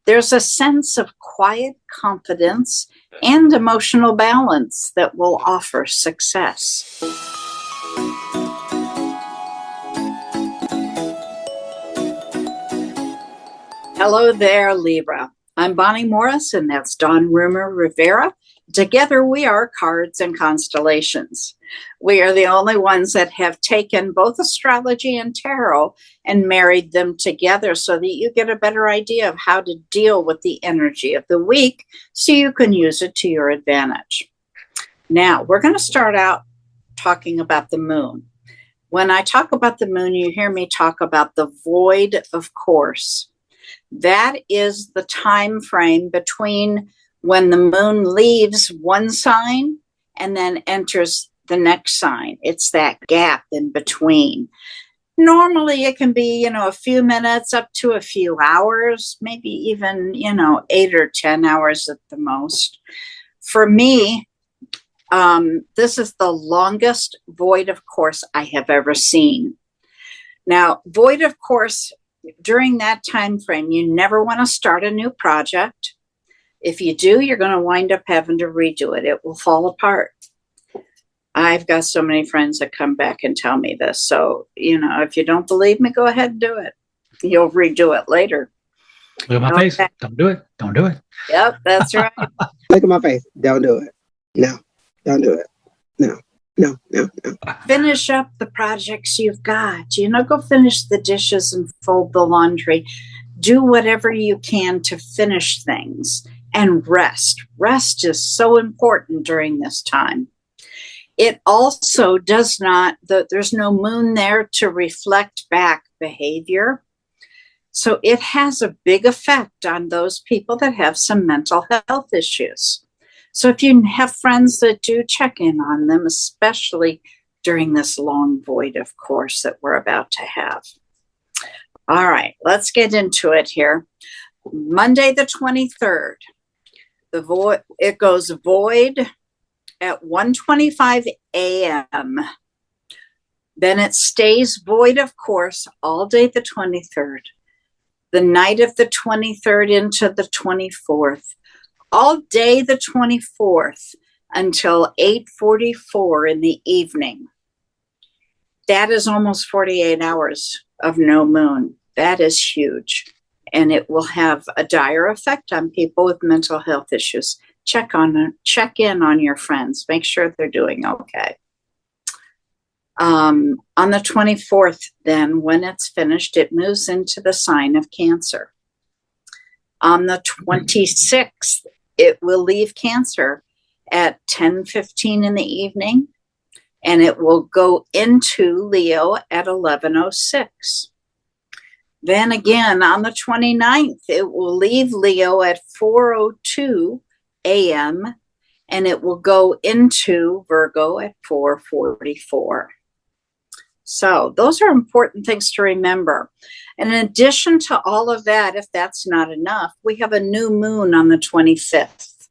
There's a sense of quiet confidence and emotional balance that will offer success. Hello there, Libra. I'm Bonnie Morris, and that's Dawn Rumor Rivera. Together we are Cards and Constellations. We are the only ones that have taken both astrology and tarot and married them together so that you get a better idea of how to deal with the energy of the week so you can use it to your advantage. Now, we're going to start out talking about the moon. When I talk about the moon, you hear me talk about the void of course. That is the time frame between when the moon leaves one sign and then enters the next sign. It's that gap in between. Normally it can be, a few minutes up to a few hours, maybe even, 8 or 10 hours at the most. For me, this is the longest void of course I have ever seen. Now, void of course, during that time frame, you never want to start a new project. If you do, you're going to wind up having to redo it. It will fall apart. I've got so many friends that come back and tell me this. So, if you don't believe me, go ahead and do it. You'll redo it later. Look at my face. Don't do it. Don't do it. Yep, that's right. Look at my face. Don't do it. No, don't do it. No. No. Finish up the projects you've got. Go finish the dishes and fold the laundry. Do whatever you can to finish things and rest. Rest is so important during this time. It also does not, there's no moon there to reflect back behavior. So it has a big effect on those people that have some mental health issues. So if you have friends that do, check in on them, especially during this long void, of course, that we're about to have. All right, let's get into it here. Monday the 23rd, it goes void at 1:25 a.m. Then it stays void, of course, all day the 23rd, the night of the 23rd into the 24th. All day the 24th until 8:44 in the evening. That is almost 48 hours of no moon. That is huge. And it will have a dire effect on people with mental health issues. Check in on your friends. Make sure they're doing okay. On the 24th, then, when it's finished, it moves into the sign of Cancer. On the 26th, it will leave Cancer at 10:15 in the evening, and it will go into Leo at 11:06. Then again, on the 29th, it will leave Leo at 4:02 a.m., and it will go into Virgo at 4:44. So those are important things to remember. And in addition to all of that, if that's not enough, we have a new moon on the 25th.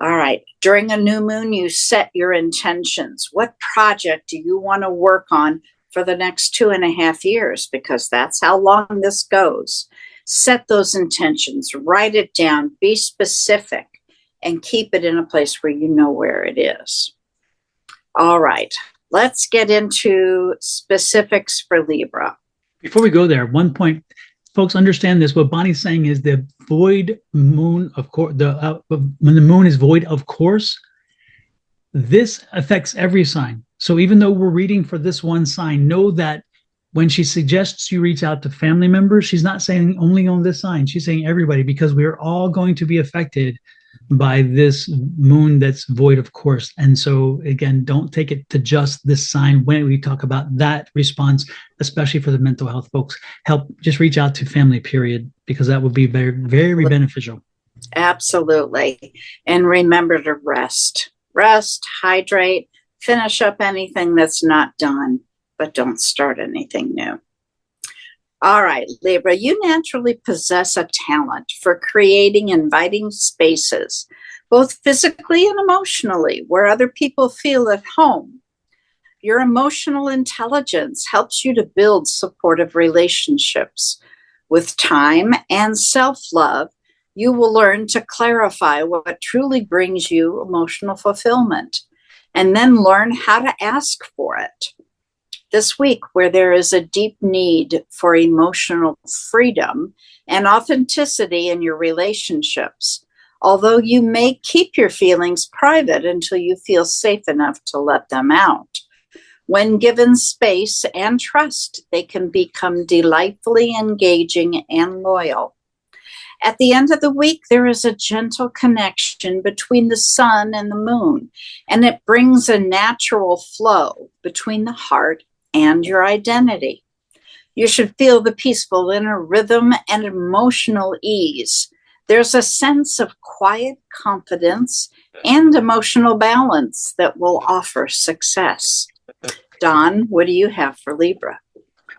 All right. During a new moon, you set your intentions. What project do you want to work on for the next 2.5 years? Because that's how long this goes. Set those intentions, write it down, be specific, and keep it in a place where you know where it is. All right. Let's get into specifics for Libra. Before we go there, one point, folks, understand this. What Bonnie's saying is the void moon, of course, when the moon is void, of course, this affects every sign. So even though we're reading for this one sign, know that when she suggests you reach out to family members, she's not saying only on this sign. She's saying everybody, because we're all going to be affected by this moon that's void, of course. And so again, don't take it to just this sign when we talk about that response, especially for the mental health folks. Just reach out to family, period, because that would be very, very beneficial. Absolutely. And remember to rest, hydrate, finish up anything that's not done, but don't start anything new. All right, Libra, you naturally possess a talent for creating inviting spaces, both physically and emotionally, where other people feel at home. Your emotional intelligence helps you to build supportive relationships. With time and self-love, You will learn to clarify what truly brings you emotional fulfillment and then learn how to ask for it. This week, where there is a deep need for emotional freedom and authenticity in your relationships, although you may keep your feelings private until you feel safe enough to let them out. When given space and trust, they can become delightfully engaging and loyal. At the end of the week, there is a gentle connection between the sun and the moon, and it brings a natural flow between the heart and your identity. You should feel the peaceful inner rhythm and emotional ease. There's a sense of quiet confidence and emotional balance that will offer success. Don, what do you have for Libra?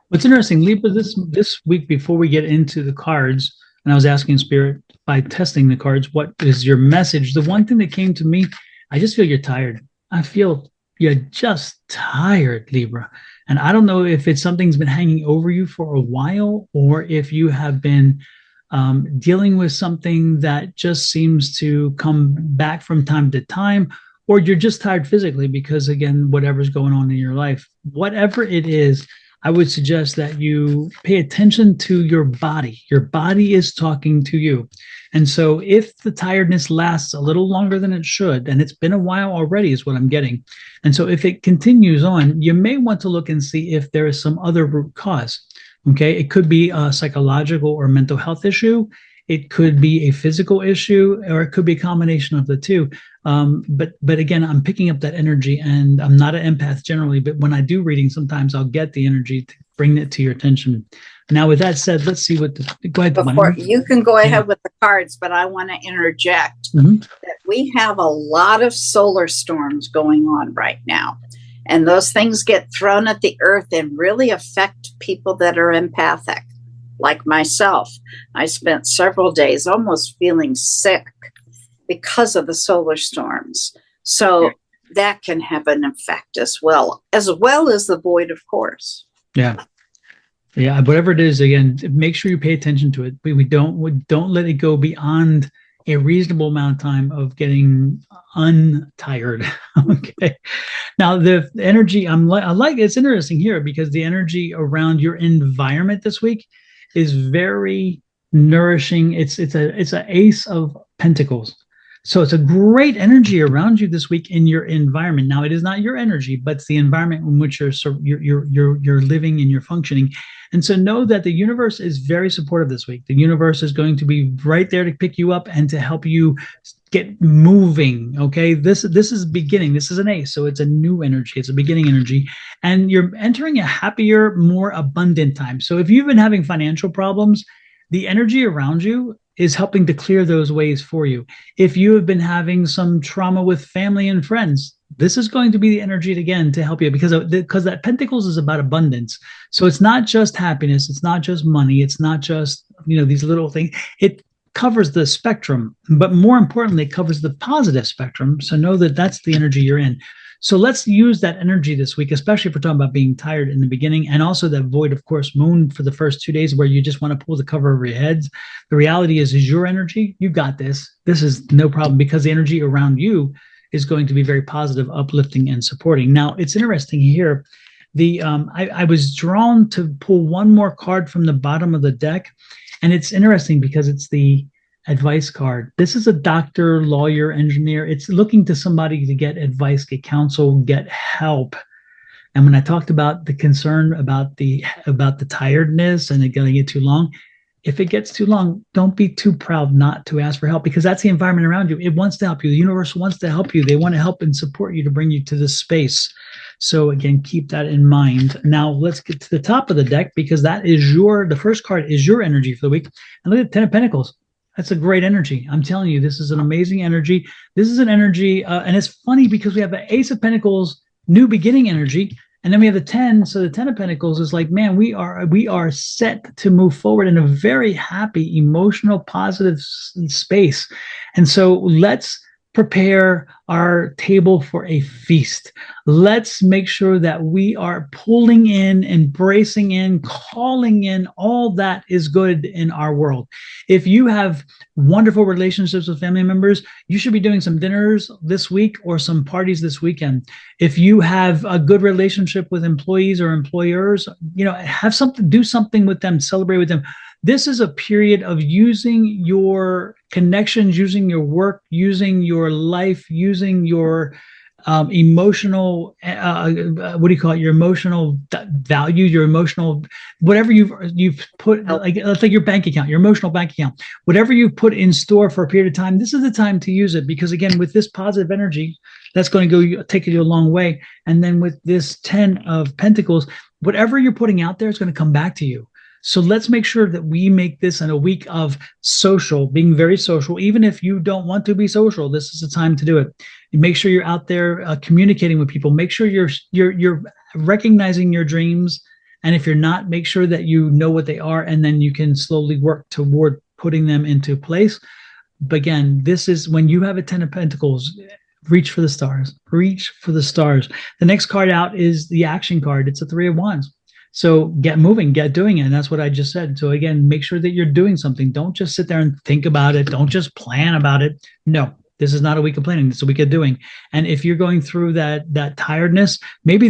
What's interesting, Libra, this week before we get into the cards, and I was asking Spirit by testing the cards, what is your message? The one thing that came to me, I just feel you're tired. I feel you're just tired, Libra. And I don't know if it's something's been hanging over you for a while, or if you have been dealing with something that just seems to come back from time to time, or you're just tired physically because, again, whatever's going on in your life. Whatever it is, I would suggest that you pay attention to your body. Your body is talking to you. And so if the tiredness lasts a little longer than it should, and it's been a while already is what I'm getting. And so if it continues on, you may want to look and see if there is some other root cause. Okay, it could be a psychological or mental health issue. It could be a physical issue, or it could be a combination of the two. But again, I'm picking up that energy, and I'm not an empath generally, but when I do reading, sometimes I'll get the energy to bring it to your attention. Now, with that said, let's see what go ahead. Before you can go ahead with the cards, but I want to interject that we have a lot of solar storms going on right now. And those things get thrown at the earth and really affect people that are empathic. Like myself, I spent several days almost feeling sick because of the solar storms. So that can have an effect as well as the void, of course. Yeah. Whatever it is, again, make sure you pay attention to it. We don't let it go beyond a reasonable amount of time of getting untired. Okay. Now the energy, I like it's interesting here because the energy around your environment this week is very nourishing. It's an Ace of Pentacles. So it's a great energy around you this week in your environment. Now, it is not your energy, but it's the environment in which you're living and you're functioning. And so know that the universe is very supportive this week. The universe is going to be right there to pick you up and to help you get moving. Okay, this is beginning. This is an Ace, so it's a new energy. It's a beginning energy, and you're entering a happier, more abundant time. So if you've been having financial problems, the energy around you is helping to clear those ways for you. If you have been having some trauma with family and friends, this is going to be the energy again to help you because that Pentacles is about abundance. So it's not just happiness. It's not just money. It's not just, these little things. It covers the spectrum, but more importantly, it covers the positive spectrum. So know that that's the energy you're in. So let's use that energy this week, especially if we're talking about being tired in the beginning, and also that void, of course, moon for the first 2 days where you just want to pull the cover over your heads. The reality is your energy. You got this. This is no problem because the energy around you is going to be very positive, uplifting, and supporting. Now, it's interesting here. I was drawn to pull one more card from the bottom of the deck, and it's interesting because it's the advice card. This is a doctor, lawyer, engineer. It's looking to somebody to get advice, get counsel, get help. And when I talked about the concern about the tiredness and it getting it too long, if it gets too long, don't be too proud not to ask for help because that's the environment around you. It wants to help you. The universe wants to help you. They want to help and support you to bring you to this space. So again, keep that in mind. Now let's get to the top of the deck because that is the first card is your energy for the week. And look at 10 of Pentacles. That's a great energy. I'm telling you, this is an amazing energy. This is an energy, and it's funny because we have the Ace of Pentacles, new beginning energy, and then we have the 10. So the 10 of Pentacles is like, man, we are set to move forward in a very happy, emotional, positive space. And so let's prepare our table for a feast. Let's make sure that we are pulling in, embracing in, calling in all that is good in our world. If you have wonderful relationships with family members, you should be doing some dinners this week or some parties this weekend. If you have a good relationship with employees or employers, have something, do something with them, celebrate with them. This is a period of using your connections, using your work, using your life, using your emotional, your emotional value, your emotional, whatever you've put, like your bank account, your emotional bank account, whatever you've put in store for a period of time. This is the time to use it, because again, with this positive energy, that's going to take you a long way. And then with this 10 of Pentacles, whatever you're putting out there is going to come back to you. So let's make sure that we make this in a week of social, being very social. Even if you don't want to be social, this is the time to do it. You make sure you're out there communicating with people. Make sure you're recognizing your dreams. And if you're not, make sure that you know what they are, and then you can slowly work toward putting them into place. But again, this is when you have a 10 of Pentacles, reach for the stars. Reach for the stars. The next card out is the action card. It's a 3 of Wands. So get moving, get doing it. And that's what I just said. So again, make sure that you're doing something. Don't just sit there and think about it. Don't just plan about it. No, this is not a week of planning. It's a week of doing. And if you're going through that tiredness, maybe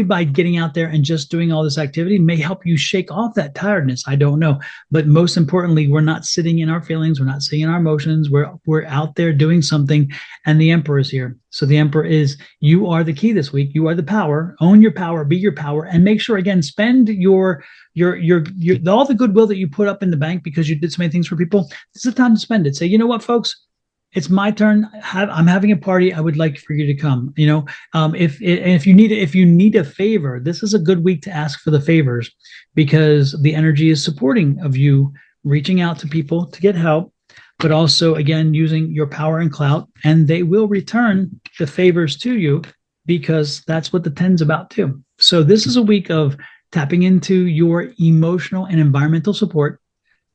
by getting out there and just doing all this activity may help you shake off that tiredness. I don't know. But most importantly, we're not sitting in our feelings. We're not sitting in our emotions. We're out there doing something. And the Emperor is here. So the Emperor is, you are the key this week. You are the power. Own your power, be your power, and make sure, again, spend your all the goodwill that you put up in the bank because you did so many things for people. This is the time to spend it. Say, you know what, folks? It's my turn. I'm having a party. I would like for you to come. If you need a favor, this is a good week to ask for the favors, because the energy is supporting of you reaching out to people to get help, but also, again, using your power and clout, and they will return the favors to you, because that's what the 10's about too. So this is a week of tapping into your emotional and environmental support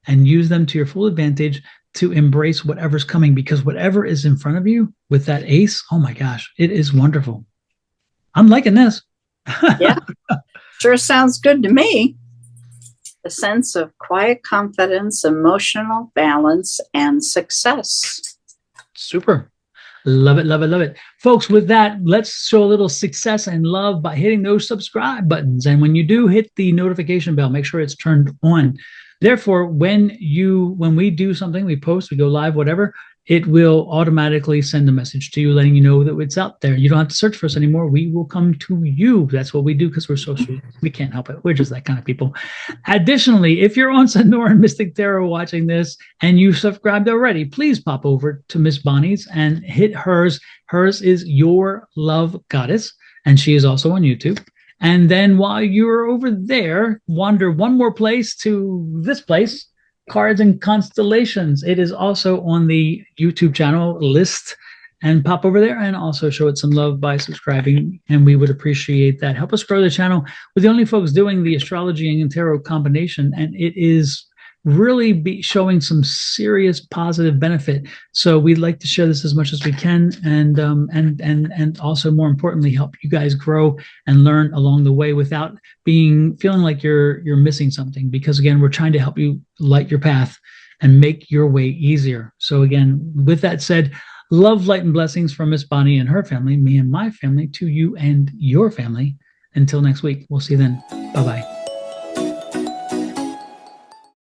and use them to your full advantage to embrace whatever's coming, because whatever is in front of you with that ace, oh my gosh, it is wonderful. I'm liking this. Yeah, sure sounds good to me. A sense of quiet confidence, emotional balance, and success. Super. Love it, love it, love it. Folks, with that, let's show a little success and love by hitting those subscribe buttons. And when you do, hit the notification bell. Make sure it's turned on. Therefore, when we do something, we post, we go live, whatever, it will automatically send a message to you letting you know that it's out there. You don't have to search for us anymore. We will come to you. That's what we do, because we're so sweet. We can't help it. We're just that kind of people. Additionally, if you're on Sonoran Mystic Tarot watching this and you subscribed already, please pop over to Miss Bonnie's and hit hers. Hers is Your Love Goddess, and she is also on YouTube. And then while you're over there, wander one more place to this place, Cards and Constellations. It is also on the YouTube channel list, and pop over there and also show it some love by subscribing, and we would appreciate that. Help us grow the channel. We're the only folks doing the astrology and tarot combination, and it is really showing some serious positive benefit. So we'd like to share this as much as we can, and also, more importantly, help you guys grow and learn along the way without feeling like you're missing something. Because again, we're trying to help you light your path and make your way easier. So again, with that said, love, light, and blessings from Miss Bonnie and her family, me and my family, to you and your family. Until next week, we'll see you then. Bye-bye.